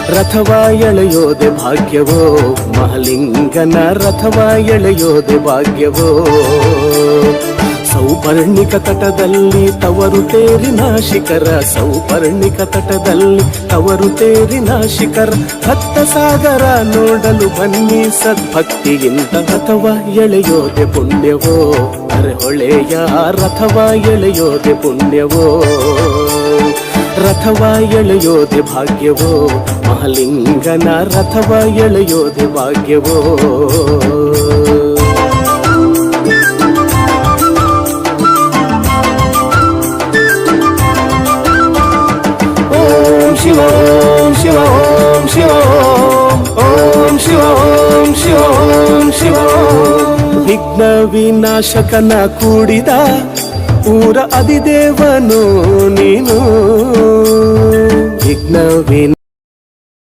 ರಥವ ಎಳೆಯೋದೆ ಭಾಗ್ಯವೋ ಮಹಾಲಿಂಗನ ರಥವ ಎಳೆಯೋದೆ ಭಾಗ್ಯವೋ ಸೌಪರ್ಣಿಕ ತಟದಲ್ಲಿ ತವರು ತೇರಿನ ಶಿಖರ ಸೌಪರ್ಣಿಕ ತಟದಲ್ಲಿ ತವರು ತೇರಿನ ಶಿಖರ ಭಕ್ತ ಸಾಗರ ನೋಡಲು ಬನ್ನಿ ಸದ್ಭಕ್ತಿಯಿಂದ ರಥವ ಎಳೆಯೋದೆ ಪುಣ್ಯವೋ ಅರೆಹೊಳೆಯ ರಥವ ಎಳೆಯೋದೆ ಪುಣ್ಯವೋ ರಥವ ಎಳೆಯೋದೆ ಭಾಗ್ಯವೋ ಮಹಾಲಿಂಗನ ರಥವ ಎಳೆಯೋದೆ ಭಾಗ್ಯವೋ ಓಂ ಶಿವ ಓಂ ಶಿವ ಓಂ ಶಿವ ಓಂ ಶಿವ ಓಂ ಶಿವ ಓಂ ಶಿವ ವಿಘ್ನ ವಿನಾಶಕನ ಕೂಡಿದ ಊರ ಅಧಿದೇವನು ನೀನು ವಿಘ್ನ ವಿನಾಶ